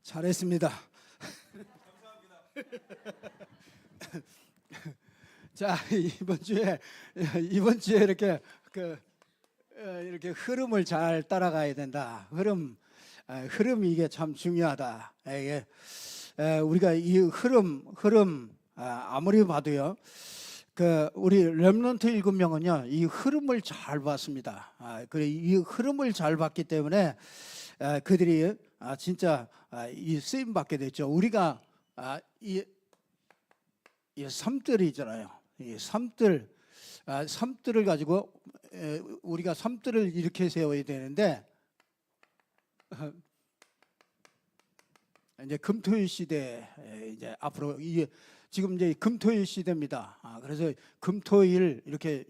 잘했습니다. 자, 이번 주에 이렇게 흐름을 잘 따라가야 된다. 흐름이 이게 참 중요하다. 이게 우리가 이 흐름 아무리 봐도요. 우리 렘넌트 7명은요, 이 흐름을 잘 봤습니다. 그래, 이 흐름을 잘 봤기 때문에 그들이 진짜 이 쓰임 받게 됐죠. 우리가 이 삶들이 있잖아요. 이 삶들을 가지고 우리가 삶들을 이렇게 세워야 되는데, 이제 금토일 시대, 이제 앞으로 이게 지금 이제 금토일 시대입니다. 그래서 금토일 이렇게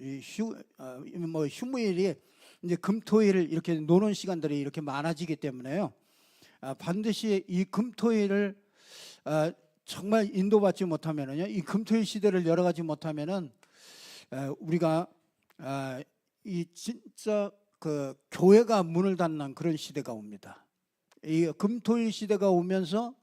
휴무일이 이제 금토일을 이렇게 노는 시간들이 이렇게 많아지기 때문에요. 반드시 이 금토일을 정말 인도받지 못하면은요, 이 금토일 시대를 열어가지 못하면은 우리가 이 진짜 교회가 문을 닫는 그런 시대가 옵니다. 이 금토일 시대가 오면서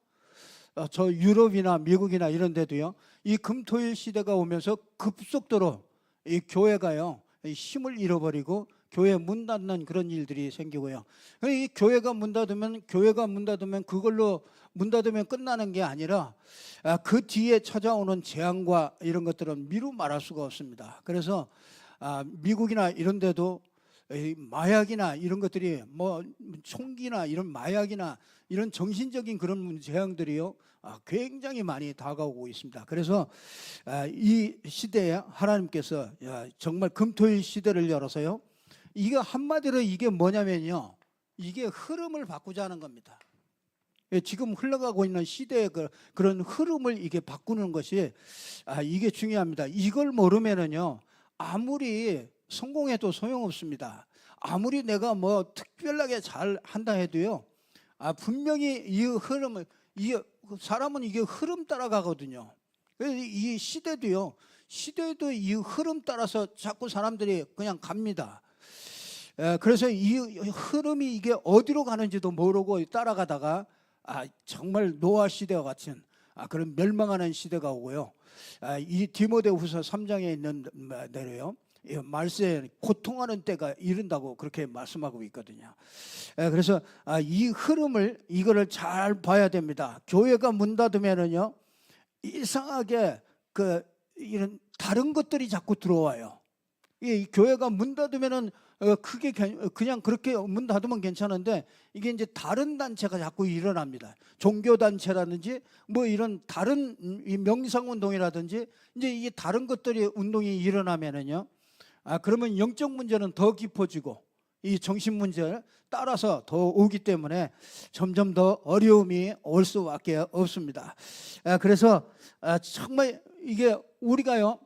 저 유럽이나 미국이나 이런 데도요, 이 금토일 시대가 오면서 급속도로 이 교회가요 힘을 잃어버리고 교회 문 닫는 그런 일들이 생기고요. 이 교회가 문 닫으면 그걸로 문 닫으면 끝나는 게 아니라 그 뒤에 찾아오는 재앙과 이런 것들은 미루 말할 수가 없습니다. 그래서 미국이나 이런 데도 마약이나 이런 것들이 총기나 이런 마약이나 이런 정신적인 그런 재앙들이요 굉장히 많이 다가오고 있습니다. 그래서 이 시대에 하나님께서 정말 금토일 시대를 열어서요, 이게 한마디로 이게 뭐냐면요, 이게 흐름을 바꾸자는 겁니다. 지금 흘러가고 있는 시대의 그런 흐름을 이게 바꾸는 것이 이게 중요합니다. 이걸 모르면은요 아무리 성공해도 소용없습니다. 아무리 내가 특별하게 잘 한다 해도요, 분명히 이 흐름을, 사람은 이게 흐름 따라가거든요. 그래서 이 시대도 이 흐름 따라서 자꾸 사람들이 그냥 갑니다. 그래서 이 흐름이 이게 어디로 가는지도 모르고 따라가다가 정말 노아 시대와 같은 그런 멸망하는 시대가 오고요. 이 디모데후서 3장에 있는 대로요, 말세에 고통하는 때가 이른다고 그렇게 말씀하고 있거든요. 그래서 이 흐름을 이거를 잘 봐야 됩니다. 교회가 문 닫으면은요 이상하게 이런 다른 것들이 자꾸 들어와요. 이 교회가 문 닫으면은 그게 그냥 그렇게 문 닫으면 괜찮은데, 이게 이제 다른 단체가 자꾸 일어납니다. 종교 단체라든지 이런 다른 명상 운동이라든지 이제 이게 다른 것들이 운동이 일어나면은요, 그러면 영적 문제는 더 깊어지고 이 정신 문제를 따라서 더 오기 때문에 점점 더 어려움이 올 수밖에 없습니다. 그래서 정말 이게 우리가요,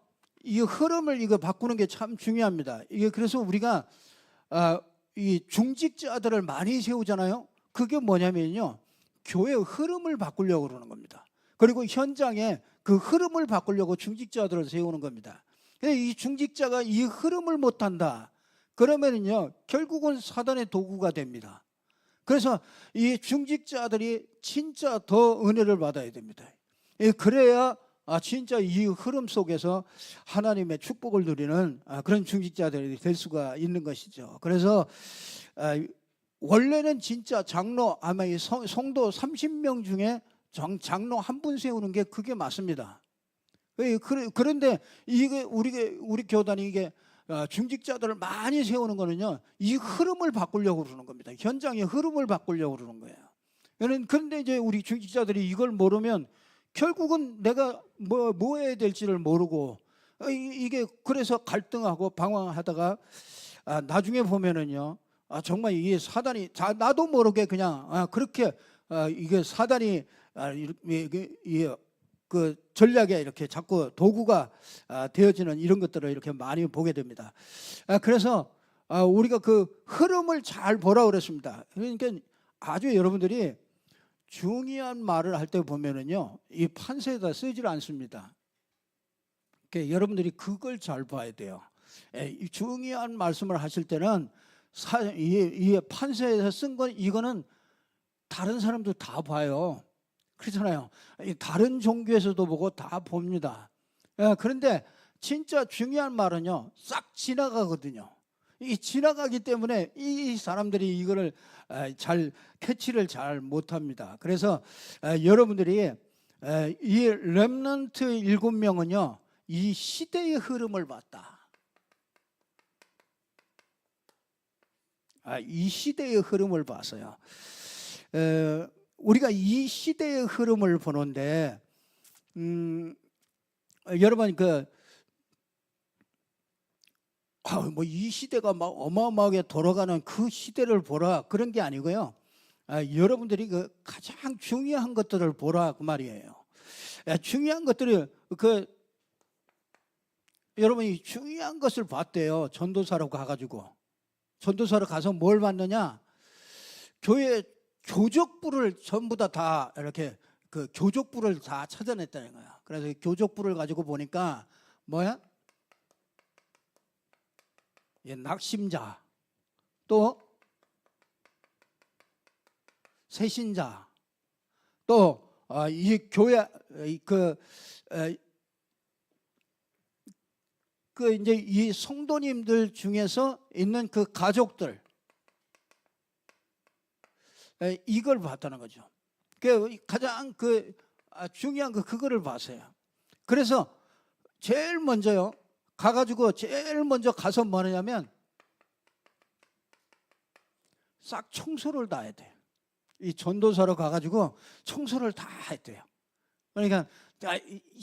이 흐름을 바꾸는 게 참 중요합니다. 이게 그래서 우리가 이 중직자들을 많이 세우잖아요. 그게 뭐냐면요, 교회 흐름을 바꾸려고 그러는 겁니다. 그리고 현장에 그 흐름을 바꾸려고 중직자들을 세우는 겁니다. 이 중직자가 이 흐름을 못한다 그러면은요 결국은 사단의 도구가 됩니다. 그래서 이 중직자들이 진짜 더 은혜를 받아야 됩니다. 그래야 진짜 이 흐름 속에서 하나님의 축복을 누리는 그런 중직자들이 될 수가 있는 것이죠. 그래서 원래는 진짜 장로, 아마 이 성도 30명 중에 장로 한 분 세우는 게 그게 맞습니다. 그런데 이게 우리 교단이 이게 중직자들을 많이 세우는 거는요, 이 흐름을 바꾸려고 그러는 겁니다. 현장의 흐름을 바꾸려고 그러는 거예요. 그런데 이제 우리 중직자들이 이걸 모르면 결국은 내가 뭐 해야 될지를 모르고 이게 그래서 갈등하고 방황하다가 나중에 보면은요, 정말 이게 사단이 나도 모르게 그냥 그렇게 이게 사단이 그 전략에 이렇게 자꾸 도구가 되어지는 이런 것들을 이렇게 많이 보게 됩니다. 그래서 우리가 그 흐름을 잘 보라 그랬습니다. 그러니까 아주 여러분들이 중요한 말을 할 때 보면은요, 이 판세에다 쓰질 않습니다. 그러니까 여러분들이 그걸 잘 봐야 돼요. 이 중요한 말씀을 하실 때는 이 판세에서 쓴 건 이거는 다른 사람도 다 봐요. 그렇잖아요. 다른 종교에서도 보고 다 봅니다. 그런데 진짜 중요한 말은요, 싹 지나가거든요. 이 지나가기 때문에 이 사람들이 이거를 잘 캐치를 잘 못합니다. 그래서 여러분들이 이 렘넌트 7명은요, 이 시대의 흐름을 봤다. 이 시대의 흐름을 봤어요. 우리가 이 시대의 흐름을 보는데, 여러분 뭐 이 시대가 막 어마어마하게 돌아가는 그 시대를 보라 그런 게 아니고요. 여러분들이 그 가장 중요한 것들을 보라 그 말이에요. 중요한 것들이 여러분이 중요한 것을 봤대요. 전도사로 가가지고. 전도사로 가서 뭘 봤느냐? 교회 교족부를 전부 다 이렇게 그 교족부를 다 찾아냈다는 거야. 그래서 교족부를 가지고 보니까 뭐야? 낙심자, 또 새신자, 또 이 교회 이제 이 성도님들 중에서 있는 그 가족들, 이걸 봤다는 거죠. 가장 중요한 그거를 봤어요. 그래서 제일 먼저요, 가가지고 제일 먼저 가서 뭐 하냐면 싹 청소를 다 해야 돼요. 이 전도사로 가가지고 청소를 다 했대요. 그러니까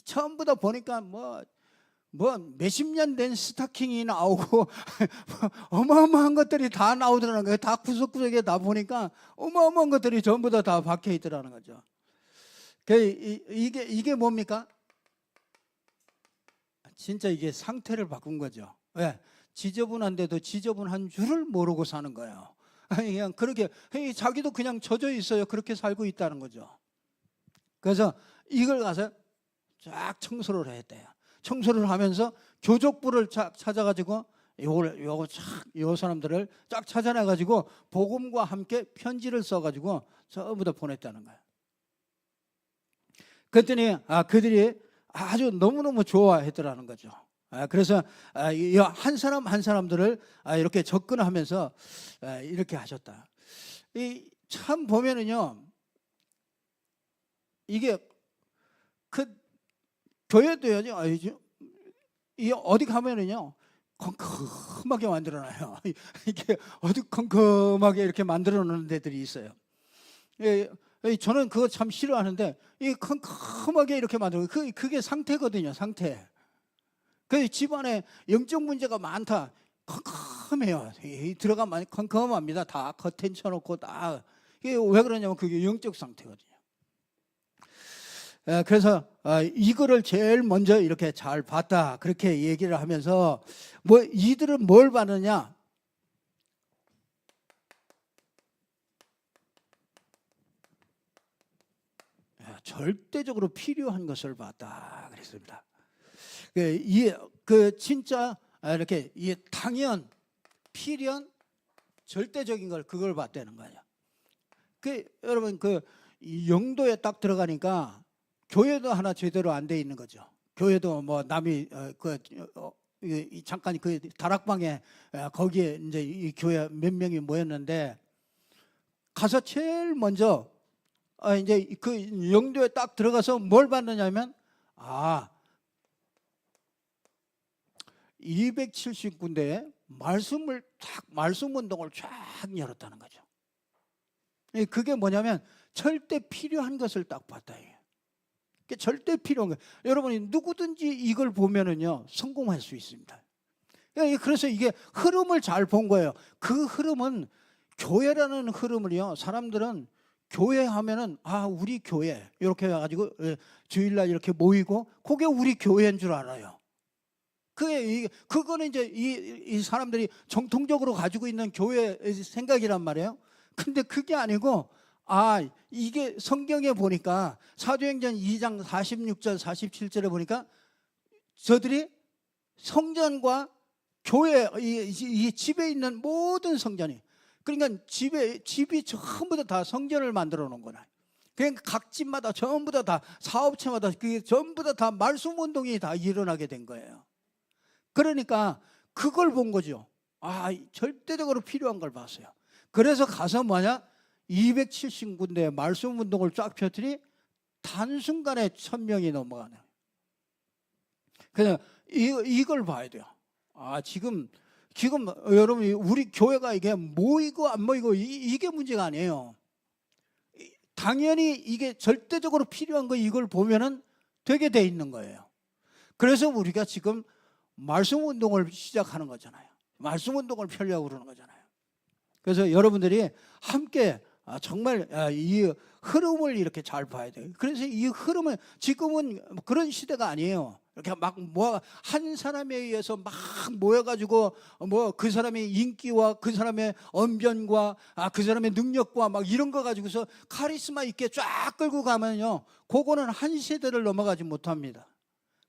전부 다 보니까 뭐 몇십 년 된 스타킹이 나오고 어마어마한 것들이 다 나오더라는 거예요. 다 구석구석에 다 보니까 어마어마한 것들이 전부 다 박혀 있더라는 거죠. 이게 뭡니까? 진짜 이게 상태를 바꾼 거죠. 왜? 지저분한데도 지저분한 줄을 모르고 사는 거예요. 그냥 그렇게 자기도 그냥 젖어 있어요. 그렇게 살고 있다는 거죠. 그래서 이걸 가서 쫙 청소를 했대요. 청소를 하면서 교족부를 찾아가지고 요 사람들을 쫙 찾아내가지고 복음과 함께 편지를 써가지고 전부 다 보냈다는 거예요. 그랬더니 그들이 아주 너무너무 좋아했더라는 거죠. 그래서 한 사람 한 사람들을 이렇게 접근하면서 이렇게 하셨다. 참 보면은요, 이게 교회도요, 어디 가면은요, 컴컴하게 만들어놔요. 이게 어두컴컴하게 이렇게 만들어 놓는 데들이 있어요. 저는 그거 참 싫어하는데, 이 컴컴하게 이렇게 만들어, 그게 상태거든요, 상태. 그 집안에 영적 문제가 많다, 컴컴해요. 들어가면 컴컴합니다. 다 커튼 쳐놓고 다. 이게 왜 그러냐면 그게 영적 상태거든요. 그래서 이거를 제일 먼저 이렇게 잘 봤다, 그렇게 얘기를 하면서 이들은 뭘 봤느냐? 절대적으로 필요한 것을 봤다 그랬습니다. 진짜 이렇게 당연, 필연, 절대적인 걸 그걸 봤다는 거예요. 여러분 영도에 딱 들어가니까 교회도 하나 제대로 안 돼 있는 거죠. 교회도 뭐 남이 잠깐 다락방에 거기에 이제 이 교회 몇 명이 모였는데 가서 제일 먼저 이제 영도에 딱 들어가서 뭘 봤느냐면 279군데에 말씀 운동을 쫙 열었다는 거죠. 그게 뭐냐면 절대 필요한 것을 딱 봤다. 절대 필요한 거예요. 여러분이 누구든지 이걸 보면은요, 성공할 수 있습니다. 그래서 이게 흐름을 잘 본 거예요. 그 흐름은 교회라는 흐름을요, 사람들은 교회 하면은 우리 교회 이렇게 해가지고 주일날 이렇게 모이고 그게 우리 교회인 줄 알아요. 그거는 이제 이 사람들이 정통적으로 가지고 있는 교회 생각이란 말이에요. 근데 그게 아니고 이게 성경에 보니까 사도행전 2장 46절 47절에 보니까 저들이 성전과 교회 이 집에 있는 모든 성전이 그러니까 집이 전부 다 성전을 만들어 놓은 거나. 그러니까 각 집마다 전부 다 사업체마다 그게 전부 다 말씀 운동이 다 일어나게 된 거예요. 그러니까 그걸 본 거죠. 아, 절대적으로 필요한 걸 봤어요. 그래서 가서 뭐냐? 270군데 말씀 운동을 쫙 폈더니 단순간에 1000명이 넘어가네. 그래서 이걸 봐야 돼요. 아, 지금 여러분, 우리 교회가 이게 모이고 안 모이고 이게 문제가 아니에요. 당연히 이게 절대적으로 필요한 거 이걸 보면은 되게 돼 있는 거예요. 그래서 우리가 지금 말씀 운동을 시작하는 거잖아요. 말씀 운동을 펴려고 그러는 거잖아요. 그래서 여러분들이 함께 정말 이 흐름을 이렇게 잘 봐야 돼요. 그래서 이 흐름은 지금은 그런 시대가 아니에요. 이렇게 막 한 사람에 의해서 막 모여가지고 뭐 그 사람의 인기와 그 사람의 언변과 그 사람의 능력과 막 이런 거 가지고서 카리스마 있게 쫙 끌고 가면요, 그거는 한 세대를 넘어가지 못합니다.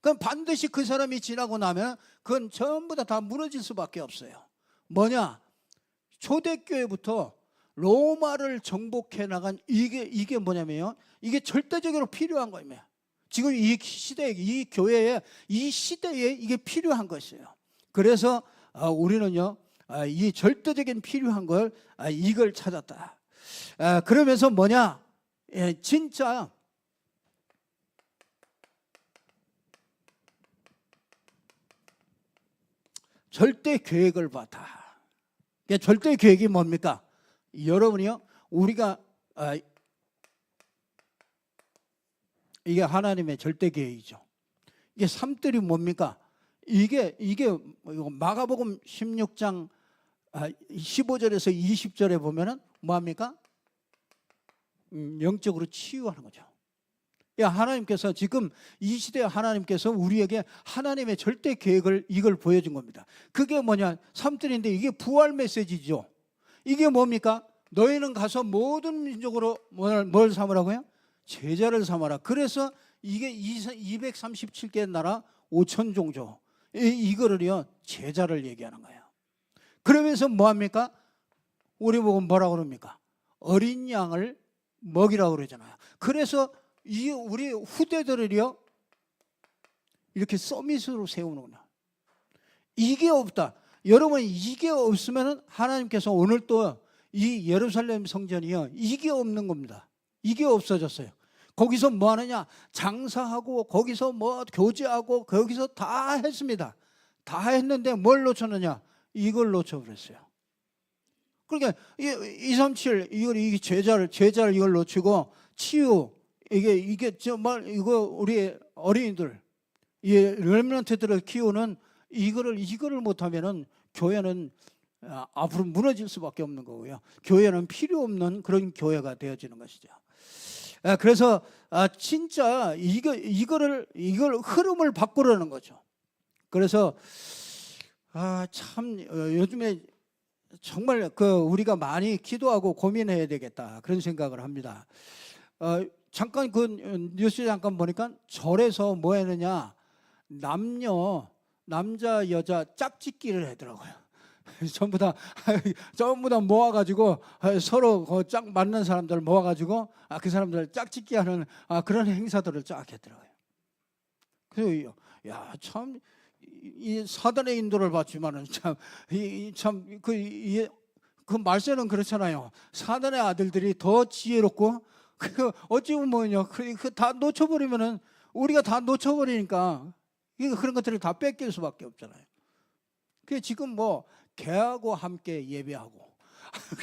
그럼 반드시 그 사람이 지나고 나면 그건 전부 다 무너질 수밖에 없어요. 뭐냐? 초대교회부터 로마를 정복해 나간 이게 뭐냐면요, 이게 절대적으로 필요한 거예요. 지금 이 시대에, 이 교회에, 이 시대에 이게 필요한 것이에요. 그래서 우리는요, 이 절대적인 필요한 걸 이걸 찾았다. 그러면서 뭐냐? 진짜 절대 계획을 봤다. 절대 계획이 뭡니까? 여러분이요, 우리가 이게 하나님의 절대 계획이죠. 이게 삶들이 뭡니까? 이게 마가복음 16장 15절에서 20절에 보면은 뭐합니까? 영적으로 치유하는 거죠. 하나님께서 지금 이 시대에 하나님께서 우리에게 하나님의 절대 계획을 이걸 보여준 겁니다. 그게 뭐냐? 삶들인데 이게 부활 메시지죠. 이게 뭡니까? 너희는 가서 모든 민족으로 뭘 삼으라고요? 제자를 삼아라. 그래서 이게 237개 나라 5천 종족 이거를요, 제자를 얘기하는 거예요. 그러면서 뭐합니까? 우리 보고 뭐라고 그럽니까? 어린 양을 먹이라고 그러잖아요. 그래서 우리 후대들을요, 이렇게 서밋으로 세우는구나. 이게 없다. 여러분, 이게 없으면 하나님께서 오늘 또 이 예루살렘 성전이요, 이게 없는 겁니다. 이게 없어졌어요. 거기서 뭐 하느냐? 장사하고 거기서 뭐 교제하고 거기서 다 했습니다. 다 했는데 뭘 놓쳤느냐? 이걸 놓쳐버렸어요. 그러니까 237 이게 제자를 이걸 놓치고 치유 이게 정말 이거 우리 어린이들 이 렘넌트들을 키우는 이거를 못하면은 교회는 앞으로 무너질 수밖에 없는 거고요. 교회는 필요 없는 그런 교회가 되어지는 것이죠. 그래서 진짜 이걸 흐름을 바꾸려는 거죠. 그래서 참 요즘에 정말 우리가 많이 기도하고 고민해야 되겠다 그런 생각을 합니다. 잠깐 뉴스 잠깐 보니까 절에서 뭐 했느냐, 남자 여자 짝짓기를 하더라고요. 전부 다 모아가지고 서로 짝 맞는 사람들 모아가지고 그 사람들 짝짓기 하는 그런 행사들을 쫙 했더라고요. 그래서 참 이 사단의 인도를 받지만은 그 말세는 그렇잖아요. 사단의 아들들이 더 지혜롭고 어찌 보면 뭐냐, 다 놓쳐버리면은 우리가 다 놓쳐버리니까 그런 것들을 다 뺏길 수밖에 없잖아요. 그 지금 뭐 개하고 함께 예배하고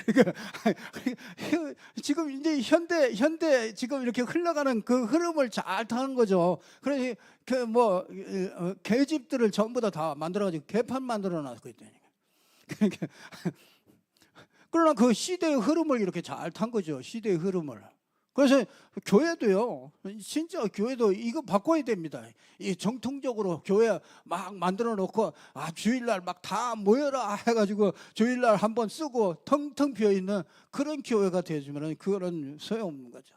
그러니까 지금 이제 현대 지금 이렇게 흘러가는 그 흐름을 잘 타는 거죠. 그래서 개집들을 전부 다 만들어가지고 개판 만들어놨고 있다니까. 그러니까 그러나 그 시대의 흐름을 이렇게 잘 탄 거죠. 시대의 흐름을. 그래서 교회도요, 진짜 교회도 이거 바꿔야 됩니다. 이 정통적으로 교회 막 만들어 놓고 주일날 막 다 모여라 해가지고 주일날 한번 쓰고 텅텅 비어 있는 그런 교회가 되어주면 그거는 소용없는 거죠.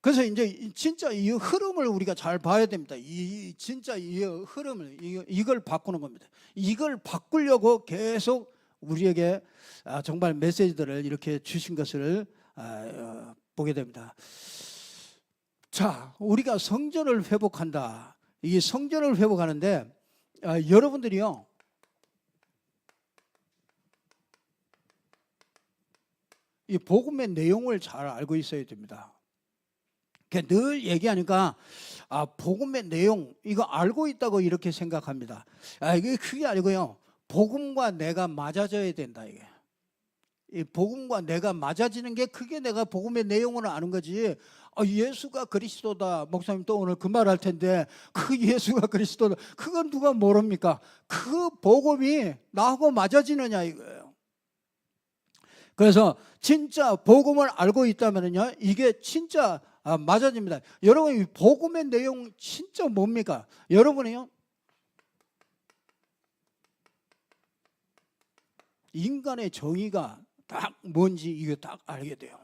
그래서 이제 진짜 이 흐름을 우리가 잘 봐야 됩니다. 진짜 이 흐름을 이걸 바꾸는 겁니다. 이걸 바꾸려고 계속 우리에게 정말 메시지들을 이렇게 주신 것을 보게 됩니다. 자, 우리가 성전을 회복한다. 이 성전을 회복하는데 여러분들이요, 이 복음의 내용을 잘 알고 있어야 됩니다. 늘 얘기하니까 복음의 내용 이거 알고 있다고 이렇게 생각합니다. 이게 그게 아니고요, 복음과 내가 맞아져야 된다. 이게 이 복음과 내가 맞아지는 게 그게 내가 복음의 내용을 아는 거지. 예수가 그리스도다. 목사님 또 오늘 그 말 할 텐데 그 예수가 그리스도다. 그건 누가 모릅니까? 그 복음이 나하고 맞아지느냐 이거예요. 그래서 진짜 복음을 알고 있다면요, 이게 진짜 맞아집니다. 여러분, 이 복음의 내용 진짜 뭡니까? 여러분이요, 인간의 정의가 딱 뭔지 이거 딱 알게 돼요.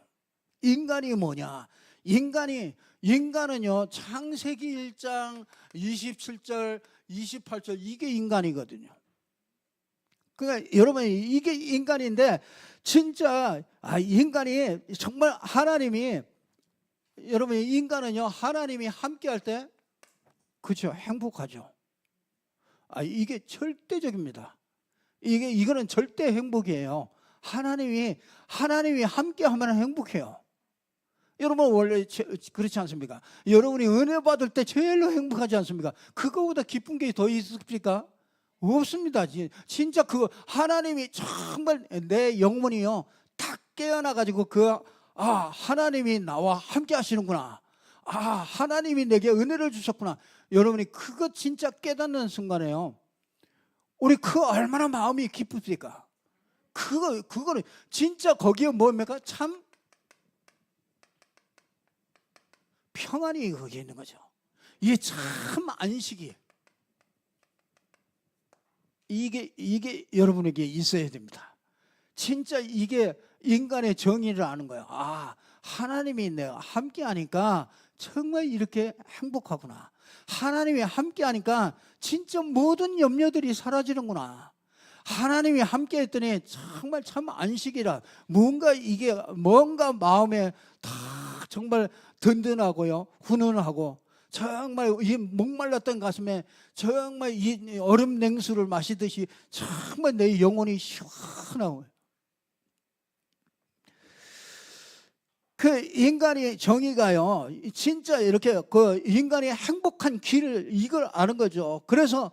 인간이 뭐냐? 인간은요, 창세기 1장 27절 28절 이게 인간이거든요. 그러니까 여러분, 이게 인간인데 진짜 인간이 정말 하나님이, 여러분, 인간은요 하나님이 함께 할 때 그렇죠, 행복하죠. 이게 절대적입니다. 이거는 절대 행복이에요. 하나님이 함께 하면 행복해요. 여러분 원래 그렇지 않습니까? 여러분이 은혜 받을 때 제일로 행복하지 않습니까? 그거보다 기쁜 게 더 있습니까? 없습니다. 진짜 그 하나님이 정말 내 영혼이요 딱 깨어나가지고 하나님이 나와 함께 하시는구나. 하나님이 내게 은혜를 주셨구나. 여러분이 그거 진짜 깨닫는 순간에요, 우리 얼마나 마음이 기쁩니까? 그거는 진짜 거기에 뭡니까? 참 평안이 거기에 있는 거죠. 이게 참 안식이, 이게 여러분에게 있어야 됩니다. 진짜 이게 인간의 정의를 아는 거예요. 하나님이 내가 함께 하니까 정말 이렇게 행복하구나. 하나님이 함께 하니까 진짜 모든 염려들이 사라지는구나. 하나님이 함께 했더니 정말 참 안식이라. 뭔가 마음에 다 정말 든든하고요, 훈훈하고, 정말 이 목말랐던 가슴에 정말 이 얼음 냉수를 마시듯이 정말 내 영혼이 시원하고. 그 인간의 정의가요, 진짜 이렇게 그 인간이 행복한 길을 이걸 아는 거죠. 그래서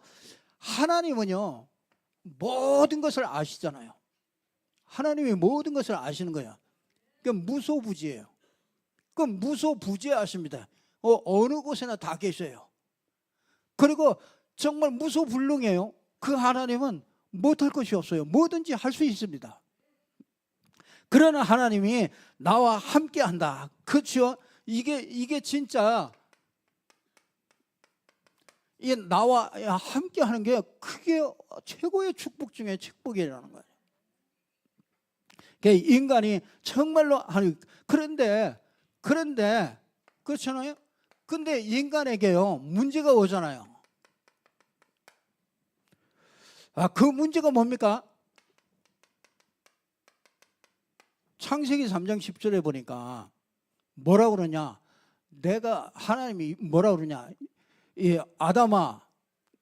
하나님은요 모든 것을 아시잖아요. 하나님이 모든 것을 아시는 거예요. 그러니까 무소부지예요. 그 무소부지하십니다. 어느 곳에나 다 계셔요. 그리고 정말 무소불능해요. 그 하나님은 못할 것이 없어요. 뭐든지 할 수 있습니다. 그러나 하나님이 나와 함께 한다. 그렇죠? 이게 진짜 이 나와 함께 하는 게 그게 최고의 축복 중에 축복이라는 거예요. 인간이 정말로 하는, 그런데 그렇잖아요. 근데 인간에게요 문제가 오잖아요. 그 문제가 뭡니까? 창세기 3장 10절에 보니까 뭐라 그러냐? 하나님이 뭐라 그러냐? 아담아,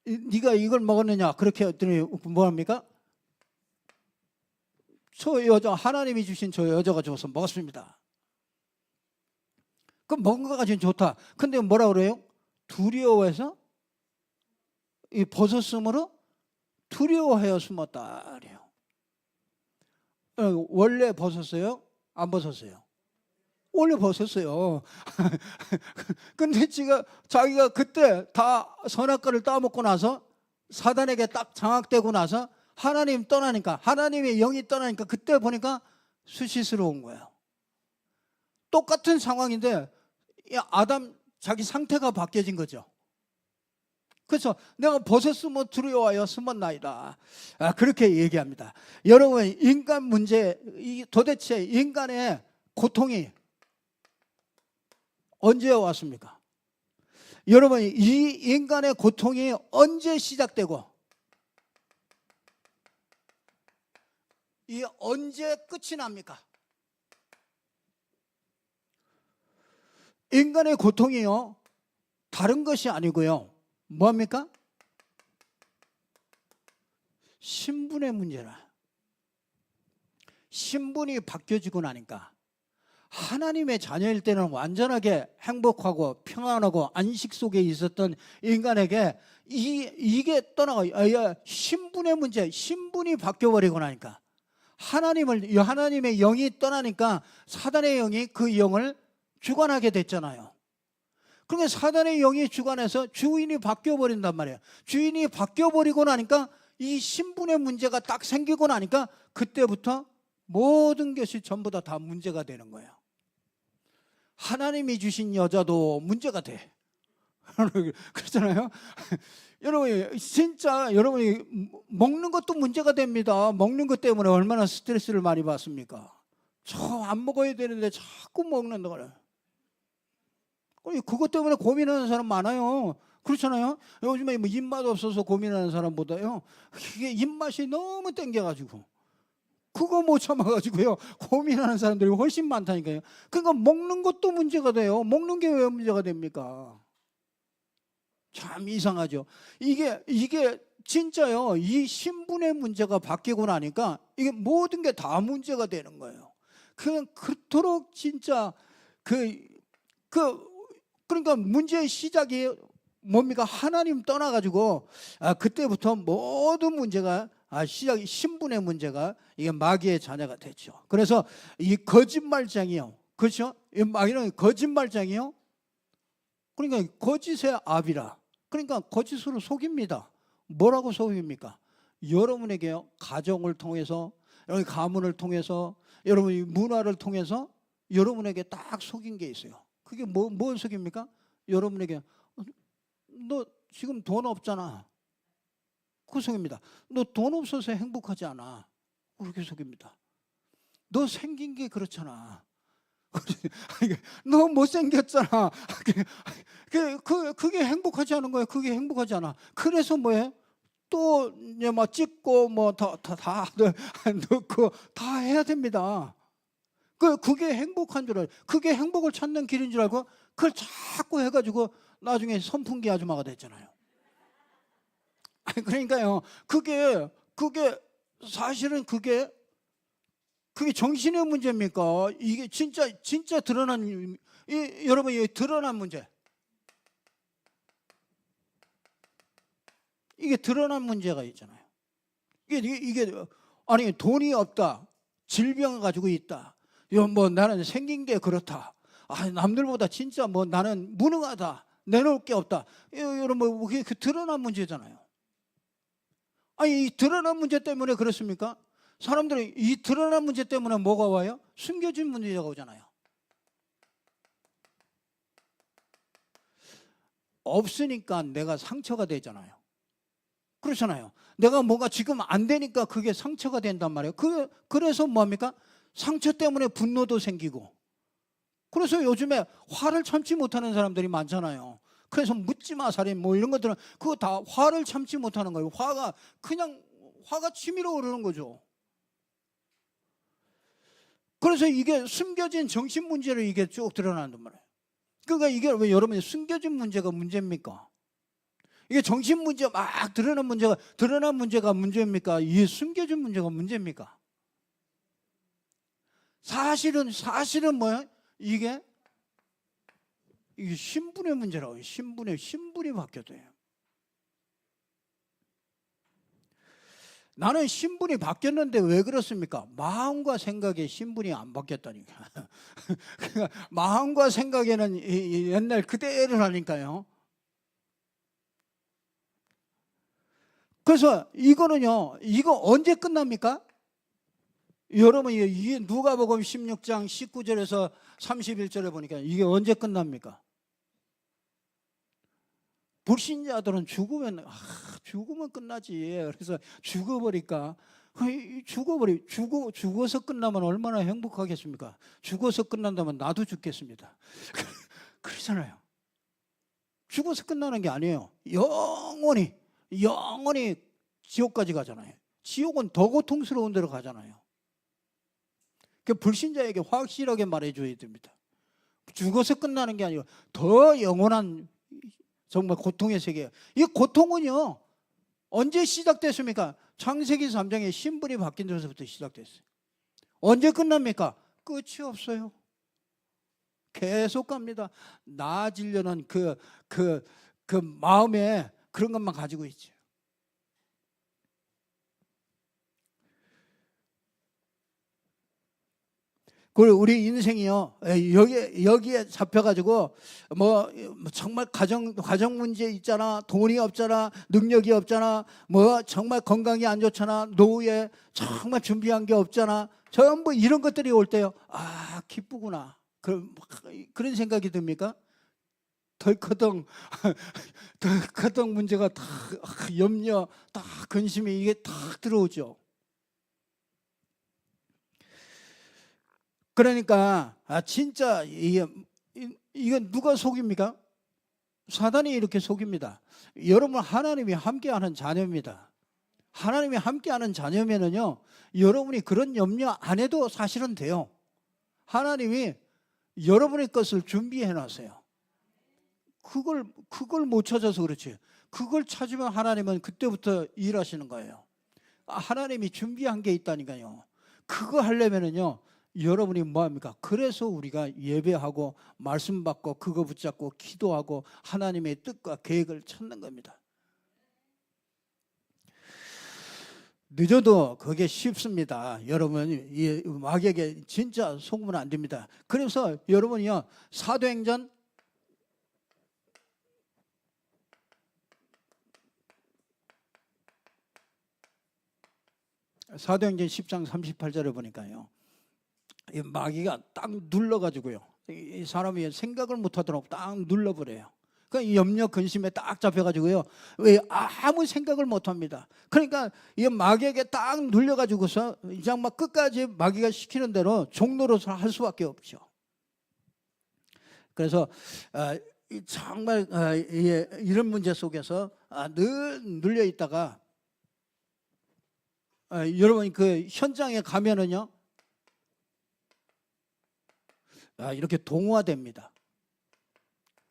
네가 이걸 먹었느냐? 그렇게 했더니 뭐합니까? 저 여자, 하나님이 주신 저 여자가 줘서 먹었습니다. 그럼 먹은 거 가지고 좋다. 근데 뭐라 그래요? 두려워해서 이 벗었으므로 두려워하여 숨었다 그래요. 원래 벗었어요? 안 벗었어요? 원래 벗었어요. 근데 자기가 그때 다 선악과를 따먹고 나서 사단에게 딱 장악되고 나서 하나님 떠나니까, 하나님의 영이 떠나니까 그때 보니까 수치스러운 거예요. 똑같은 상황인데 아담 자기 상태가 바뀌어진 거죠. 그래서 내가 벗었으면 두려워하여 숨었나이다. 그렇게 얘기합니다. 여러분, 인간 문제, 도대체 인간의 고통이 언제 왔습니까? 여러분, 이 인간의 고통이 언제 시작되고 이게 언제 끝이 납니까? 인간의 고통이요, 다른 것이 아니고요, 뭡니까? 신분의 문제라. 신분이 바뀌어지고 나니까 하나님의 자녀일 때는 완전하게 행복하고 평안하고 안식 속에 있었던 인간에게 이게 떠나가 신분의 문제, 신분이 바뀌어버리고 나니까 하나님의 영이 떠나니까 사단의 영이 그 영을 주관하게 됐잖아요. 그러니까 사단의 영이 주관해서 주인이 바뀌어버린단 말이에요. 주인이 바뀌어버리고 나니까 이 신분의 문제가 딱 생기고 나니까 그때부터 모든 것이 전부 다 문제가 되는 거예요. 하나님이 주신 여자도 문제가 돼. 그렇잖아요. 여러분, 진짜 여러분이 먹는 것도 문제가 됩니다. 먹는 것 때문에 얼마나 스트레스를 많이 받습니까? 저 안 먹어야 되는데 자꾸 먹는다 그래. 그것 때문에 고민하는 사람 많아요. 그렇잖아요. 요즘에 뭐 입맛 없어서 고민하는 사람보다요, 이게 입맛이 너무 땡겨가지고 그거 못 참아가지고요 고민하는 사람들이 훨씬 많다니까요. 그러니까 먹는 것도 문제가 돼요. 먹는 게 왜 문제가 됩니까? 참 이상하죠. 이게 진짜요, 이 신분의 문제가 바뀌고 나니까 이게 모든 게 다 문제가 되는 거예요. 그냥 그토록 진짜 그러니까 문제의 시작이 뭡니까? 하나님 떠나가지고 그때부터 모든 문제가 시작이 신분의 문제가 이게 마귀의 자녀가 됐죠. 그래서 이 거짓말장이요, 그렇죠? 이 마귀는 거짓말장이요. 그러니까 거짓의 아비라. 그러니까 거짓으로 속입니다. 뭐라고 속입니까? 여러분에게요, 가정을 통해서, 여러분 가문을 통해서, 여러분의 문화를 통해서 여러분에게 딱 속인 게 있어요. 그게 뭘 속입니까? 여러분에게 너 지금 돈 없잖아. 그 속입니다. 너 돈 없어서 행복하지 않아. 그렇게 속입니다. 너 생긴 게 그렇잖아. 너 못생겼잖아. 그게 행복하지 않은 거예요. 그게 행복하지 않아. 그래서 뭐예요? 또 뭐 찍고 뭐 다 넣고 다 해야 됩니다. 그게 행복한 줄 알고, 그게 행복을 찾는 길인 줄 알고 그걸 자꾸 해가지고 나중에 선풍기 아줌마가 됐잖아요. 그러니까요, 그게 사실은 그게 정신의 문제입니까? 이게 진짜 드러난, 여러분, 이 드러난 문제. 이게 드러난 문제가 있잖아요. 이게 아니, 돈이 없다, 질병을 가지고 있다, 뭐 나는 생긴 게 그렇다, 남들보다 진짜 뭐 나는 무능하다, 내놓을 게 없다, 여러분, 그게 드러난 문제잖아요. 아니, 이 드러난 문제 때문에 그렇습니까? 사람들이 이 드러난 문제 때문에 뭐가 와요? 숨겨진 문제가 오잖아요. 없으니까 내가 상처가 되잖아요. 그렇잖아요. 내가 뭐가 지금 안 되니까 그게 상처가 된단 말이에요. 그래서 뭡니까? 상처 때문에 분노도 생기고. 그래서 요즘에 화를 참지 못하는 사람들이 많잖아요. 그래서 묻지마 살인 뭐 이런 것들은 그거 다 화를 참지 못하는 거예요. 화가 치밀어 오르는 거죠. 그래서 이게 숨겨진 정신 문제로 이게 쭉 드러난단 말이에요. 그러니까 이게 왜 여러분이 숨겨진 문제가 문제입니까? 이게 정신 문제 막 드러난 문제가 문제입니까? 이게 숨겨진 문제가 문제입니까? 사실은 뭐야? 이게 신분의 문제라고요. 신분이 바뀌어도요. 나는 신분이 바뀌었는데 왜 그렇습니까? 마음과 생각의 신분이 안 바뀌었다니까. 그러니까 마음과 생각에는 옛날 그대로라니까요. 그래서 이거는요, 이거 언제 끝납니까? 여러분, 이게 누가복음 16장 19절에서 31절에 보니까 이게 언제 끝납니까? 불신자들은 죽으면 끝나지. 그래서 죽어버릴까? 죽어서 끝나면 얼마나 행복하겠습니까? 죽어서 끝난다면 나도 죽겠습니다. 그러잖아요. 죽어서 끝나는 게 아니에요. 영원히 지옥까지 가잖아요. 지옥은 더 고통스러운 데로 가잖아요. 그 불신자에게 확실하게 말해줘야 됩니다. 죽어서 끝나는 게 아니고 더 영원한 정말 고통의 세계예요. 이 고통은요 언제 시작됐습니까? 창세기 3장에 신분이 바뀐 데서부터 시작됐어요. 언제 끝납니까? 끝이 없어요. 계속 갑니다. 나아지려는 그 마음에 그런 것만 가지고 있죠. 그리고 우리 인생이요 여기에 잡혀가지고 뭐 정말 가정 문제 있잖아, 돈이 없잖아, 능력이 없잖아, 뭐 정말 건강이 안 좋잖아, 노후에 정말 준비한 게 없잖아, 전부 이런 것들이 올 때요 아 기쁘구나 그런 생각이 듭니까? 덜커덩 문제가 다 염려, 다 근심이 이게 다 들어오죠. 그러니까 진짜 이건 누가 속입니까? 사단이 이렇게 속입니다. 여러분 하나님이 함께하는 자녀입니다. 하나님이 함께하는 자녀면은요 여러분이 그런 염려 안 해도 사실은 돼요. 하나님이 여러분의 것을 준비해 놨어요. 그걸 못 찾아서 그렇지. 그걸 찾으면 하나님은 그때부터 일하시는 거예요. 하나님이 준비한 게 있다니까요. 그거 하려면은요 여러분이 뭐합니까? 그래서 우리가 예배하고 말씀 받고 그거 붙잡고 기도하고 하나님의 뜻과 계획을 찾는 겁니다. 늦어도 그게 쉽습니다. 여러분 이 마귀에게 진짜 속으면 안 됩니다. 그래서 여러분이요 사도행전 10장 38절에 보니까요 이 마귀가 딱 눌러가지고요 이 사람이 생각을 못하도록 딱 눌러버려요. 그러니까 이 염려 근심에 딱 잡혀가지고요 왜 아무 생각을 못합니다. 그러니까 이 마귀에게 딱 눌려가지고서 이장 막 끝까지 마귀가 시키는 대로 종노릇을 할 수밖에 없죠. 그래서 정말 이런 문제 속에서 늘 눌려 있다가 여러분 그 현장에 가면은요 이렇게 동화됩니다.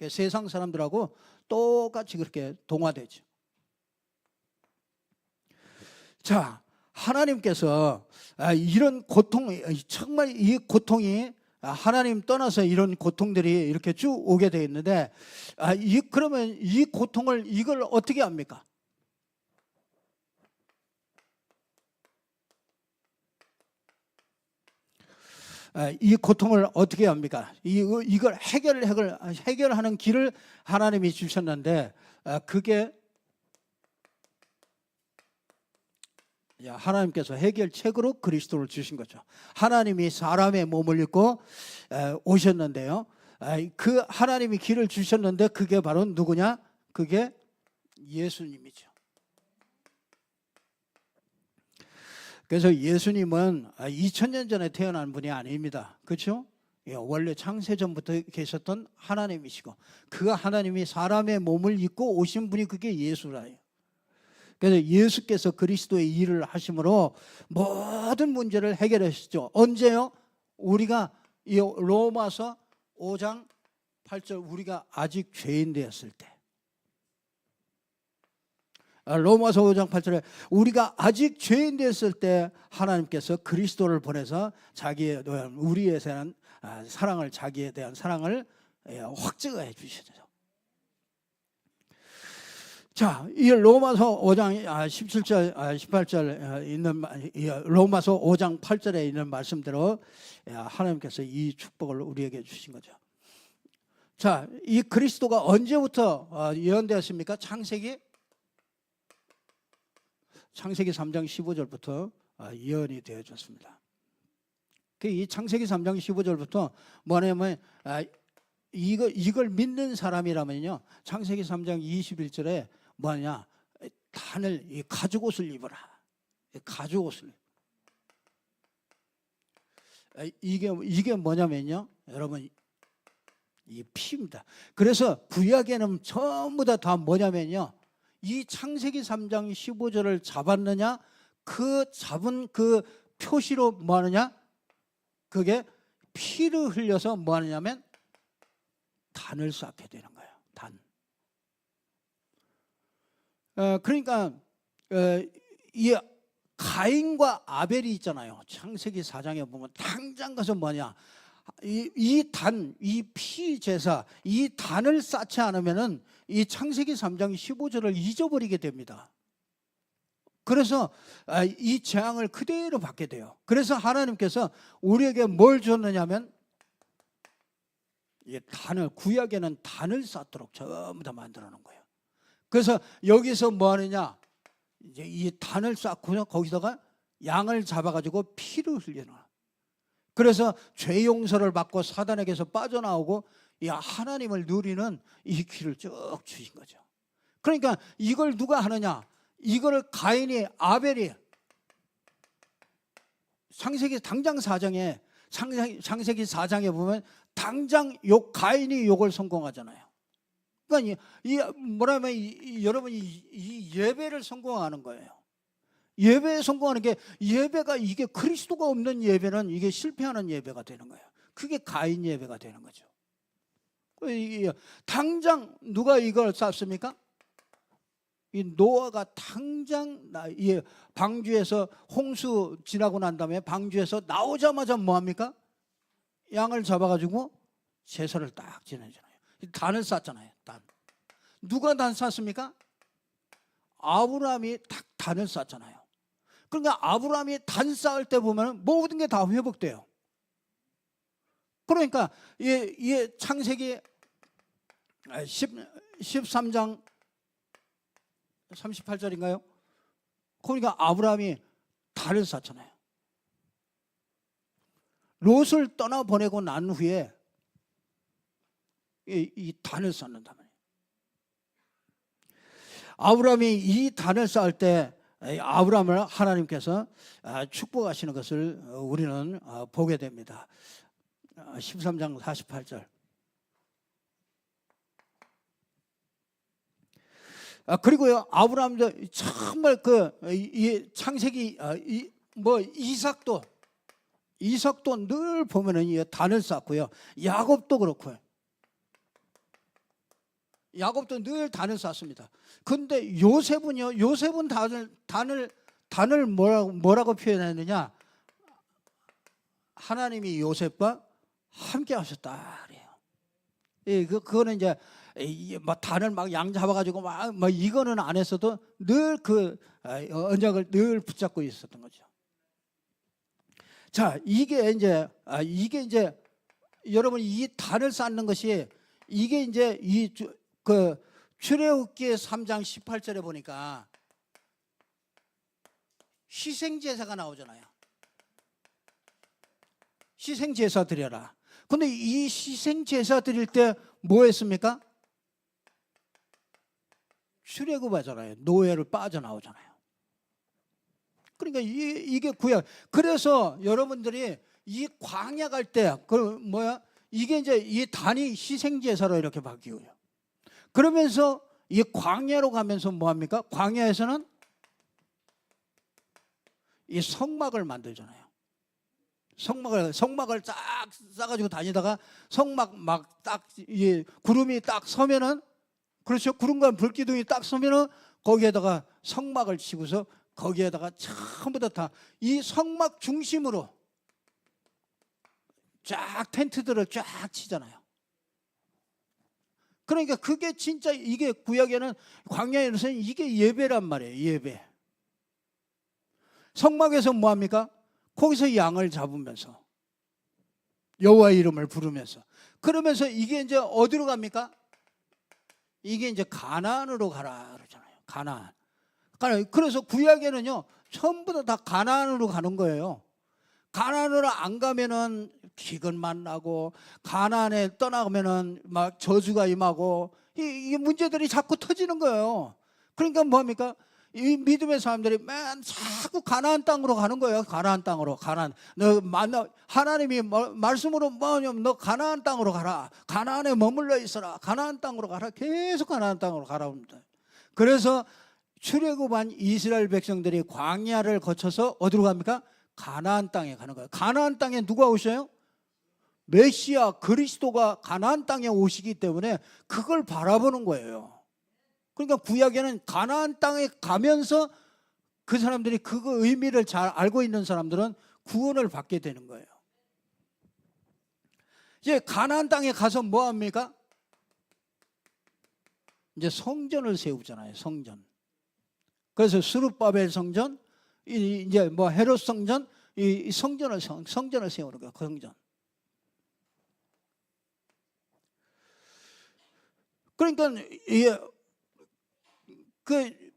세상 사람들하고 똑같이 그렇게 동화되죠. 자, 하나님께서 이런 고통, 정말 이 고통이 하나님 떠나서 이런 고통들이 이렇게 쭉 오게 되어 있는데 그러면 이 고통을 이걸 어떻게 합니까? 이 고통을 어떻게 합니까? 이걸 해결하는 길을 하나님이 주셨는데 그게 하나님께서 해결책으로 그리스도를 주신 거죠. 하나님이 사람의 몸을 입고 오셨는데요. 그 하나님이 길을 주셨는데 그게 바로 누구냐? 그게 예수님이죠. 그래서 예수님은 2000년 전에 태어난 분이 아닙니다. 그렇죠? 원래 창세전부터 계셨던 하나님이시고 그 하나님이 사람의 몸을 입고 오신 분이 그게 예수라요. 그래서 예수께서 그리스도의 일을 하심으로 모든 문제를 해결하시죠. 언제요? 우리가 이 로마서 5장 8절 우리가 아직 죄인 되었을 때 로마서 5장 8절에 우리가 아직 죄인 되었을 때 하나님께서 그리스도를 보내서 자기에 대한 우리에 대한 사랑을 자기에 대한 사랑을 확증해 주시죠. 자, 이 로마서 5장 17절 18절 있는 로마서 5장 8절에 있는 말씀대로 하나님께서 이 축복을 우리에게 주신 거죠. 자, 이 그리스도가 언제부터 예언되었습니까? 창세기 3장 15절부터 예언이 되어졌습니다. 이 창세기 3장 15절부터 뭐냐면 이걸 믿는 사람이라면요 창세기 3장 21절에 뭐냐 단을 이 가죽옷을 입어라. 가죽옷을 이게 뭐냐면요 여러분 이 피입니다. 그래서 구약에는 전부 다 뭐냐면요 이 창세기 3장 15절을 잡았느냐 그 잡은 그 표시로 뭐 하느냐 그게 피를 흘려서 뭐 하느냐면 단을 쌓게 되는 거예요. 단. 그러니까 이 가인과 아벨이 있잖아요. 창세기 4장에 보면 당장 가서 뭐냐, 이 피 제사, 이 단을 쌓지 않으면은 이 창세기 3장 15절을 잊어버리게 됩니다. 그래서 이 재앙을 그대로 받게 돼요. 그래서 하나님께서 우리에게 뭘 줬느냐면 이 단을, 구약에는 단을 쌓도록 전부 다 만들어 놓은 거예요. 그래서 여기서 뭐 하느냐, 이제 이 단을 쌓고 거기다가 양을 잡아가지고 피를 흘려놔. 그래서 죄 용서를 받고 사단에게서 빠져나오고 이 하나님을 누리는 이 길을 쭉 주신 거죠. 그러니까 이걸 누가 하느냐, 이걸 가인이, 아벨이 당장 4장에 창세기 4장에 보면 당장 가인이 욕을 성공하잖아요. 그러니까 뭐라면 여러분이 이 예배를 성공하는 거예요. 예배에 성공하는 게, 예배가 이게 그리스도가 없는 예배는 이게 실패하는 예배가 되는 거예요. 그게 가인 예배가 되는 거죠. 당장 누가 이걸 쌓습니까? 이 노아가 당장 이 방주에서 홍수 지나고 난 다음에 방주에서 나오자마자 뭐 합니까? 양을 잡아가지고 제사를 딱 지내잖아요. 단을 쌓잖아요. 단. 누가 단 쌓습니까? 아브라함이 딱 단을 쌓잖아요. 그러니까 아브라함이 단 쌓을 때 보면 모든 게 다 회복돼요. 그러니까 이 창세기 13장 38절인가요? 그러니까 아브라함이 단을 쌓잖아요. 롯을 떠나보내고 난 후에 이 단을 쌓는단 말이에요. 아브라함이 이 단을 쌓을 때 아브라함을 하나님께서 축복하시는 것을 우리는 보게 됩니다. 13장 48절. 그리고요, 아브라함도 정말 이 창세기 이삭도 늘 보면은 이 단을 쌓고요. 야곱도 그렇고요. 야곱도 늘 단을 쌓습니다. 근데 요셉은요, 요셉은 단을 뭐라고 표현했느냐? 하나님이 요셉과 함께 하셨다 그래요. 그거는 이제 막 단을 막 양 잡아가지고 막 이거는 안 했어도 늘 그 언약을 늘 붙잡고 있었던 거죠. 자, 이게 이제 여러분 이 단을 쌓는 것이 이게 이제 출애굽기 3장 18절에 보니까 희생제사가 나오잖아요. 희생제사 드려라. 근데 이 희생제사 드릴 때 뭐 했습니까? 출애굽하잖아요. 노예를 빠져나오잖아요. 그러니까 이게 구약. 그래서 여러분들이 이 광야 갈 때 이게 이제 이 단이 희생제사로 이렇게 바뀌고요. 그러면서 이 광야로 가면서 뭐 합니까? 광야에서는 이 성막을 만들잖아요. 성막을 쫙 싸가지고 다니다가 성막 막 딱 구름이 딱 서면은, 그렇죠? 구름과 불기둥이 딱 서면은 거기에다가 성막을 치고서 거기에다가 전부 다 이 성막 중심으로 쫙 텐트들을 쫙 치잖아요. 그러니까 그게 진짜 이게 구약에는, 광야에서는 이게 예배란 말이에요. 예배. 성막에서 뭐 합니까? 거기서 양을 잡으면서 여호와의 이름을 부르면서, 그러면서 이게 이제 어디로 갑니까? 이게 이제 가나안으로 가라 그러잖아요. 가나안. 그래서 구약에는요, 전부 다 가나안으로 가는 거예요. 가나안으로 안 가면은 기근만 나고, 가나안에 떠나가면은 막 저주가 임하고, 이 문제들이 자꾸 터지는 거예요. 그러니까 뭐 합니까? 이 믿음의 사람들이 맨 자꾸 가나안 땅으로 가는 거예요. 가나안 땅으로. 하나님이 말씀으로 뭐냐면 너 가나안 땅으로 가라. 가나안에 머물러 있어라. 가나안 땅으로 가라. 계속 가나안 땅으로 가라옵니다. 그래서 출애굽한 이스라엘 백성들이 광야를 거쳐서 어디로 갑니까? 가나안 땅에 가는 거예요. 가나안 땅에 누가 오셔요? 메시아 그리스도가 가나안 땅에 오시기 때문에 그걸 바라보는 거예요. 그러니까 구약에는 가나안 땅에 가면서 그 사람들이 그 의미를 잘 알고 있는 사람들은 구원을 받게 되는 거예요. 이제 가나안 땅에 가서 뭐 합니까? 이제 성전을 세우잖아요. 성전. 그래서 스룹바벨 성전, 이제 뭐 헤롯 성전, 이 성전을 세우는 거예요. 그 성전. 그러니까 그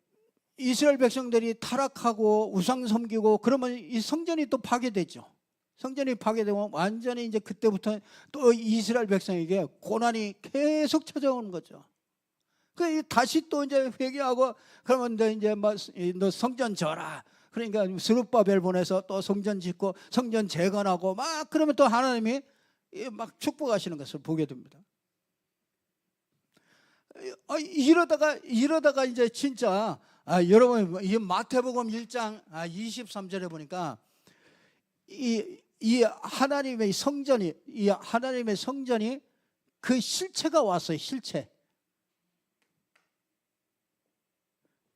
이스라엘 백성들이 타락하고 우상 섬기고 그러면 이 성전이 또 파괴되죠. 성전이 파괴되면 완전히 이제 그때부터 또 이스라엘 백성에게 고난이 계속 찾아오는 거죠. 그 다시 또 이제 회개하고 그러면 이제 너 성전 져라. 그러니까 스룹바벨 보내서 또 성전 짓고 성전 재건하고 막 그러면 또 하나님이 막 축복하시는 것을 보게 됩니다. 이러다가 이제 진짜 여러분 이 마태복음 1장 23절에 보니까 이 하나님의 성전이 그 실체가 왔어요. 실체.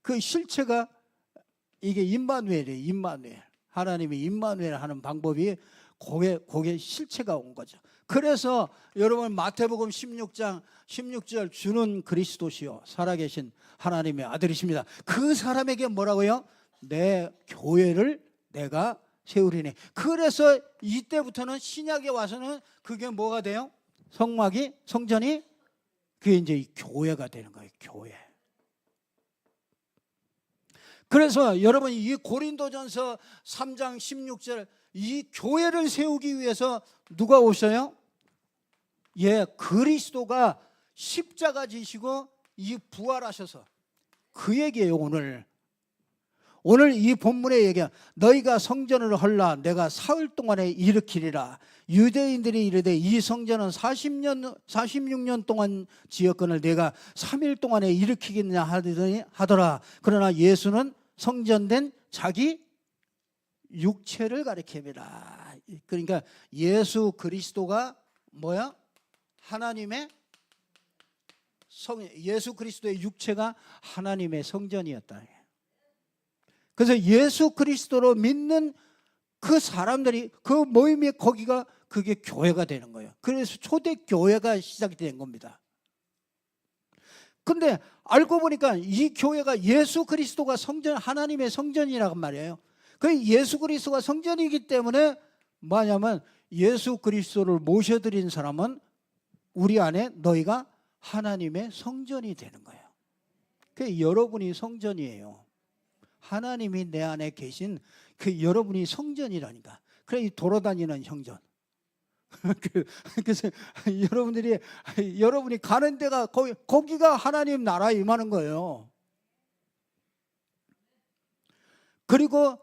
그 실체가 이게 임마누엘이에요. 임마누엘. 하나님이 임마누엘 하는 방법이 그게 실체가 온 거죠. 그래서 여러분 마태복음 16장 16절 주는 그리스도시요 살아계신 하나님의 아들이십니다. 그 사람에게 뭐라고요? 내 교회를 내가 세우리니. 그래서 이때부터는 신약에 와서는 그게 뭐가 돼요? 성전이 그게 이제 교회가 되는 거예요. 교회. 그래서 여러분 이 고린도전서 3장 16절 이 교회를 세우기 위해서 누가 오셔요? 그리스도가 십자가 지시고 이 부활하셔서 그 얘기예요. 오늘 이 본문의 얘기야. 너희가 성전을 헐라 내가 사흘 동안에 일으키리라. 유대인들이 이르되 이 성전은 46년 동안 지었거늘 내가 3일 동안에 일으키겠느냐 하더라. 그러나 예수는 성전된 자기 육체를 가리킵니다. 그러니까 예수 그리스도가 뭐야? 하나님의 예수 그리스도의 육체가 하나님의 성전이었다. 그래서 예수 그리스도로 믿는 그 사람들이 그 모임이 거기가 그게 교회가 되는 거예요. 그래서 초대 교회가 시작이 된 겁니다. 근데 알고 보니까 이 교회가 예수 그리스도가 하나님의 성전이라고 말이에요. 그 예수 그리스도가 성전이기 때문에 뭐냐면 예수 그리스도를 모셔드린 사람은 우리 안에 너희가 하나님의 성전이 되는 거예요. 그 여러분이 성전이에요. 하나님이 내 안에 계신 그 여러분이 성전이라니까. 그래 이 돌아다니는 성전. 그래서 여러분이 가는 데가 거기가 하나님 나라에 임하는 거예요. 그리고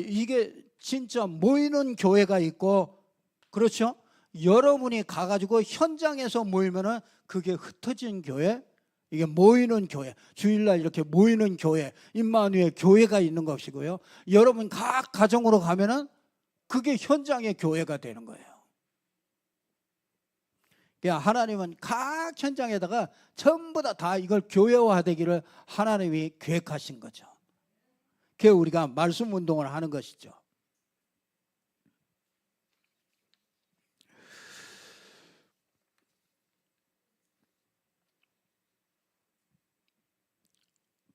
이게 진짜 모이는 교회가 있고 그렇죠? 여러분이 가가지고 현장에서 모이면은 그게 흩어진 교회, 이게 모이는 교회, 주일날 이렇게 모이는 교회, 임마누엘 교회가 있는 것이고요. 여러분 각 가정으로 가면은 그게 현장의 교회가 되는 거예요. 그러니까 하나님은 각 현장에다가 전부 다 이걸 교회화되기를 하나님이 계획하신 거죠. 그게 우리가 말씀 운동을 하는 것이죠.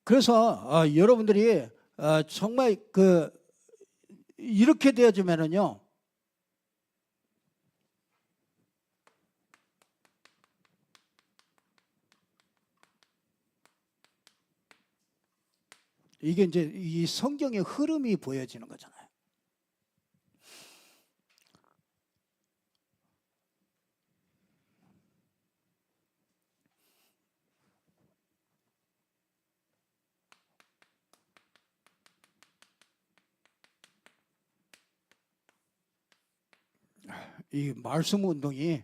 그래서 여러분들이 정말 이렇게 되어지면은요. 이게 이제 이 성경의 흐름이 보여지는 거잖아요. 이 말씀 운동이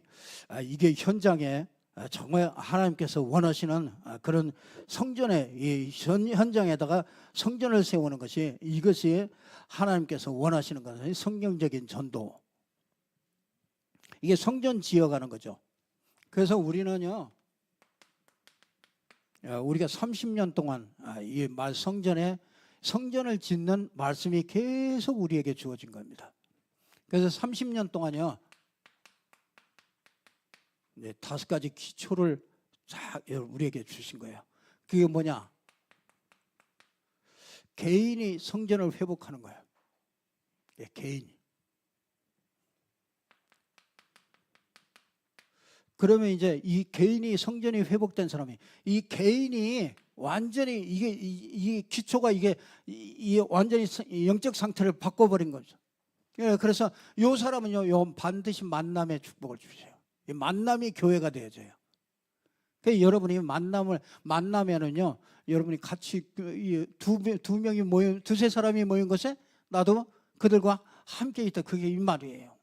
이게 현장에 정말 하나님께서 원하시는 그런 성전의 이 현장에다가 성전을 세우는 것이, 이것이 하나님께서 원하시는 것은 성경적인 전도, 이게 성전 지어가는 거죠. 그래서 우리는요, 우리가 30년 동안 이 성전을 짓는 말씀이 계속 우리에게 주어진 겁니다. 그래서 30년 동안요, 5가지 기초를 우리에게 주신 거예요. 그게 뭐냐? 개인이 성전을 회복하는 거예요. 개인이. 그러면 이제 이 개인이, 성전이 회복된 사람이, 이 개인이 완전히 이 기초가 이게 완전히 영적 상태를 바꿔버린 거죠. 그래서 이 사람은요, 반드시 만남의 축복을 주세요. 이 만남이 교회가 되어져요. 그래서 여러분이 만나면은요, 여러분이 같이 두 명이 모인, 두세 사람이 모인 것에 나도 그들과 함께 있다. 그게 이 말이에요.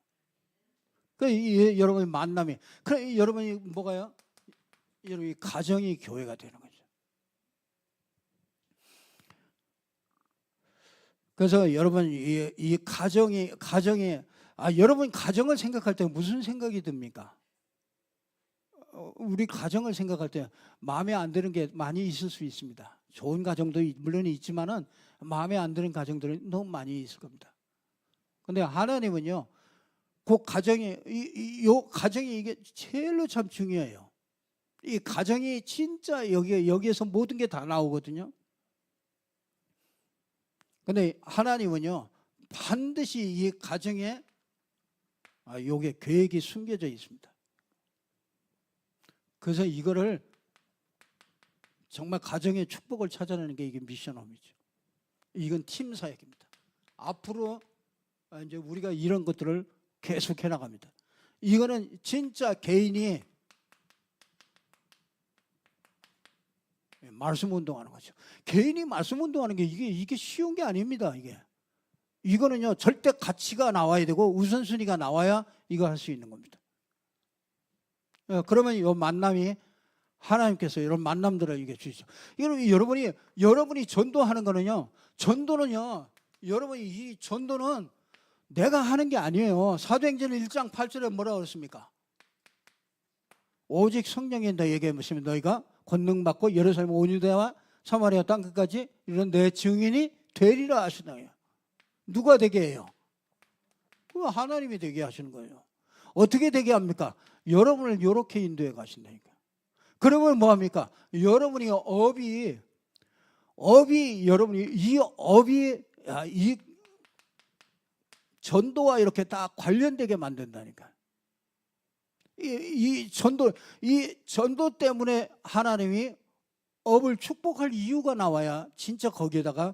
그 여러분이 만남이, 그래 여러분이 뭐가요? 여러분이 가정이 교회가 되는 거죠. 그래서 여러분 이 가정이 여러분 가정을 생각할 때 무슨 생각이 듭니까? 우리 가정을 생각할 때 마음에 안 드는 게 많이 있을 수 있습니다. 좋은 가정도 물론 있지만은 마음에 안 드는 가정들은 너무 많이 있을 겁니다. 근데 하나님은요, 그 가정이 가정이 이게 제일로 참 중요해요. 이 가정이 진짜 여기에서 모든 게 다 나오거든요. 근데 하나님은요, 반드시 이 가정에 요게 계획이 숨겨져 있습니다. 그래서 이거를 정말 가정의 축복을 찾아내는 게 이게 미션홈이죠. 이건 팀 사역입니다. 앞으로 이제 우리가 이런 것들을 계속해 나갑니다. 이거는 진짜 개인이 말씀 운동하는 거죠. 개인이 말씀 운동하는 게 이게 쉬운 게 아닙니다. 이거는요, 절대 가치가 나와야 되고 우선순위가 나와야 이거 할 수 있는 겁니다. 그러면 이 만남이 하나님께서 이런 만남들을 이게 주시죠. 여러분이 전도하는 거는요, 여러분이 이 전도는 내가 하는 게 아니에요. 사도행전 1장 8절에 뭐라고 그랬습니까? 오직 성령이 너희에게 임하시면 너희가 권능 받고 예루살렘 온 유대와 사마리아 땅 끝까지 이런 내 증인이 되리라 하시나요? 누가 되게 해요? 하나님이 되게 하시는 거예요. 어떻게 되게 합니까? 여러분을 이렇게 인도해 가신다니까. 그러면 뭐합니까? 여러분이 여러분이 이 전도와 이렇게 딱 관련되게 만든다니까. 이 전도 때문에 하나님이 업을 축복할 이유가 나와야 진짜 거기에다가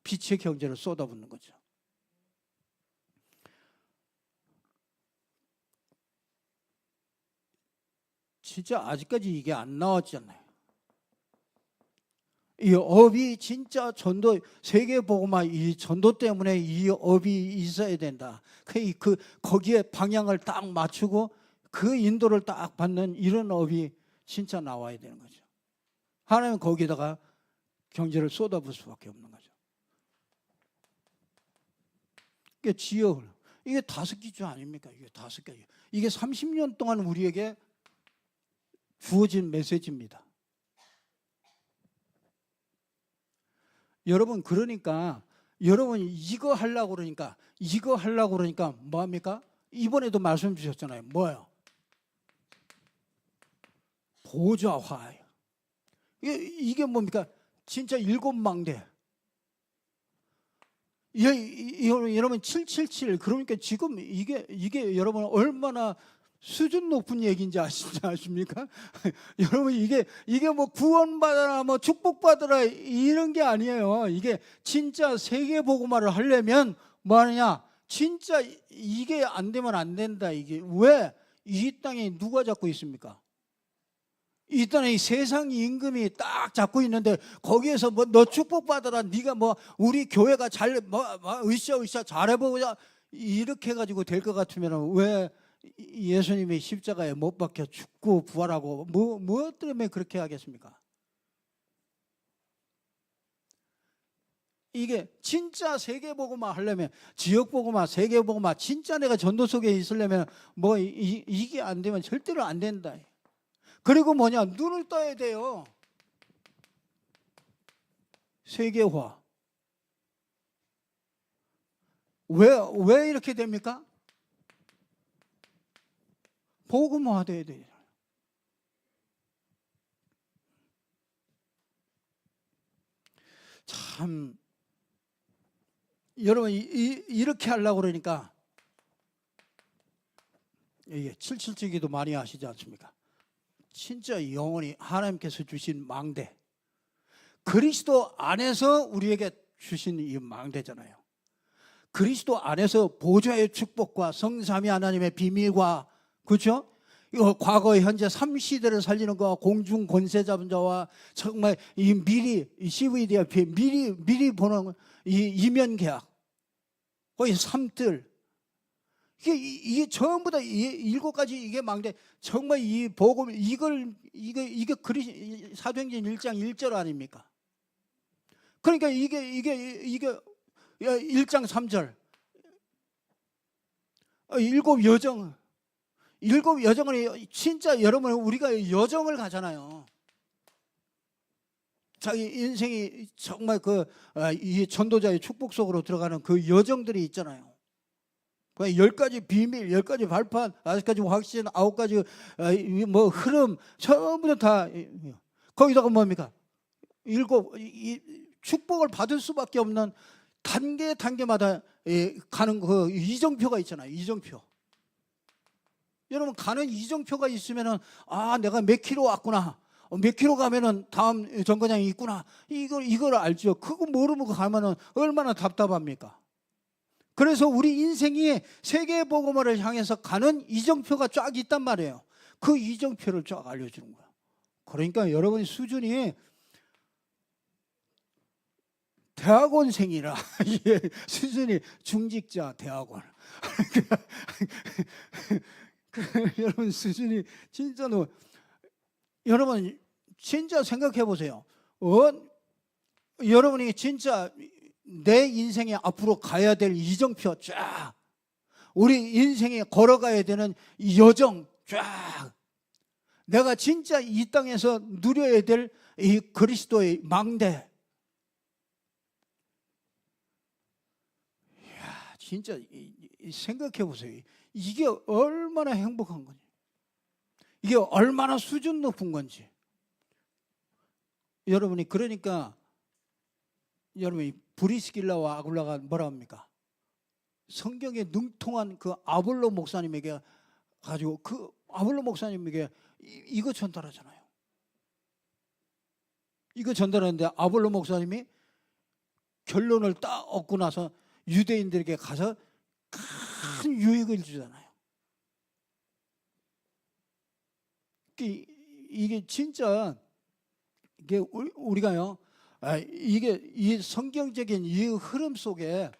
빛의 경제를 쏟아붓는 거죠. 진짜 아직까지 이게 안 나왔잖아요. 이 업이 진짜 전도, 세계복음화 이 전도 때문에 이 업이 있어야 된다. 거기에 방향을 딱 맞추고 그 인도를 딱 받는 이런 업이 진짜 나와야 되는 거죠. 하나님은 거기다가 경제를 쏟아부을 수밖에 없는 거죠. 이게 지역을, 이게 5기주 아닙니까? 이게 5가지. 이게 30년 동안 우리에게 주어진 메시지입니다. 여러분, 그러니까 여러분이 이거 하려고 그러니까 뭐합니까? 이번에도 말씀 주셨잖아요. 뭐예요? 보좌화예요. 이게 뭡니까? 진짜 7망대. 여러분 777, 그러니까 지금 이게 여러분 얼마나 수준 높은 얘기인지 아십니까? 여러분 이게 뭐 구원받아라 뭐 축복받아라 이런 게 아니에요. 이게 진짜 세계 복음화를 하려면 뭐 하느냐? 진짜 이게 안 되면 안 된다. 이게 왜 이 땅에 누가 잡고 있습니까? 이 땅에 세상 임금이 딱 잡고 있는데 거기에서 뭐 너 축복받아라, 네가 뭐 우리 교회가 잘 으쌰 잘해보자 이렇게 해가지고 될 것 같으면 왜 예수님이 십자가에 못 박혀 죽고 부활하고 뭐 때문에 그렇게 하겠습니까? 이게 진짜 세계복음화 하려면, 지역복음화, 세계복음화, 진짜 내가 전도 속에 있으려면 뭐 이게 안 되면 절대로 안 된다. 그리고 뭐냐, 눈을 떠야 돼요. 세계화. 왜 이렇게 됩니까? 복음화 돼야 돼요. 참, 여러분 이렇게 하려고 그러니까 이게 777기도 많이 하시지 않습니까? 진짜 영원히 하나님께서 주신 망대, 그리스도 안에서 우리에게 주신 이 망대잖아요. 그리스도 안에서 보좌의 축복과 성삼위 하나님의 비밀과, 그렇죠? 이거 과거 현재 3시대를 살리는 거와 공중 권세 잡은 자와 정말 이 미리 CVDIP 미리 보는 이 이면 계약, 거의 3뜰, 이게 전부 다 7가지 이게 망대. 정말 이 복음 이게 사도행전 1장 1절 아닙니까? 그러니까 이게 1장 3절 일곱 여정은 진짜 여러분, 우리가 여정을 가잖아요. 자기 인생이 정말 이 전도자의 축복 속으로 들어가는 그 여정들이 있잖아요. 10가지 비밀, 10가지 발판, 5가지 확신, 9가지 뭐 흐름, 전부 다 거기다가 뭡니까? 축복을 받을 수밖에 없는 단계마다 가는 그 이정표가 있잖아요. 이정표. 여러분, 가는 이정표가 있으면은 내가 몇 킬로 왔구나, 몇 킬로 가면은 다음 정거장이 있구나, 이걸 알죠. 그거 모르면 가면은 얼마나 답답합니까? 그래서 우리 인생이 세계복음화를 향해서 가는 이정표가 쫙 있단 말이에요. 그 이정표를 쫙 알려주는 거야. 그러니까 여러분 수준이 대학원생이라 수준이 중직자 대학원. 여러분 수준이 진짜 여러분 진짜 생각해 보세요. 여러분이 진짜 내 인생에 앞으로 가야 될 이정표 쫙, 우리 인생에 걸어가야 되는 여정 쫙, 내가 진짜 이 땅에서 누려야 될 이 그리스도의 망대. 이야, 진짜 생각해 보세요. 이게 얼마나 행복한 건지, 이게 얼마나 수준 높은 건지. 여러분이 그러니까 여러분이 브리스길라와 아굴라가 뭐라 합니까? 성경에 능통한 그 아볼로 목사님에게 가지고, 그 아볼로 목사님에게 이거 전달하잖아요. 이거 전달하는데 아볼로 목사님이 결론을 딱 얻고 나서 유대인들에게 가서 큰 유익을 주잖아요. 이게 진짜 이게 우리가요, 이게 이 성경적인 이 흐름 속에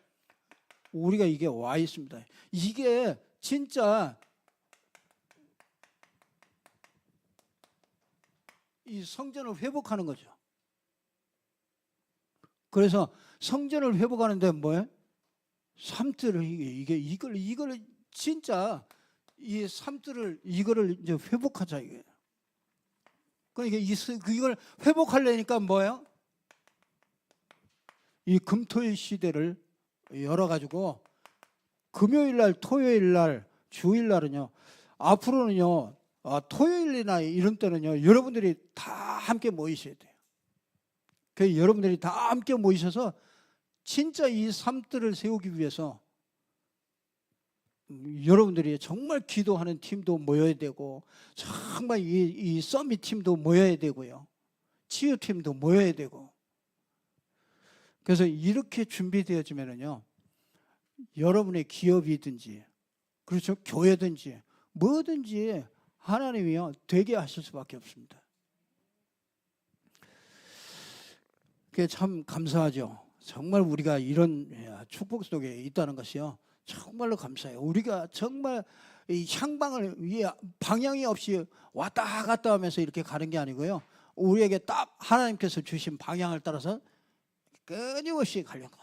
우리가 이게 와 있습니다. 이게 진짜 이 성전을 회복하는 거죠. 그래서 성전을 회복하는데 뭐예요? 3뜰을 이걸 진짜 이 3뜰을 이거를 이제 회복하자 이게. 그러니까 이걸 회복하려니까 뭐예요? 이 금토일 시대를 열어가지고 금요일 날, 토요일 날, 주일 날은요, 앞으로는요, 토요일이나 이런 때는요, 여러분들이 다 함께 모이셔야 돼요. 그 여러분들이 다 함께 모이셔서 진짜 이 3뜰을 세우기 위해서 여러분들이 정말 기도하는 팀도 모여야 되고, 정말 이 서밋 팀도 모여야 되고요, 치유팀도 모여야 되고. 그래서 이렇게 준비되어지면은요, 여러분의 기업이든지, 그렇죠, 교회든지 뭐든지 하나님이요 되게 하실 수밖에 없습니다. 그게 참 감사하죠. 정말 우리가 이런 축복 속에 있다는 것이요 정말로 감사해요. 우리가 정말 이 향방을 위에 방향이 없이 왔다 갔다 하면서 이렇게 가는 게 아니고요. 우리에게 딱 하나님께서 주신 방향을 따라서 끊임없이 가려고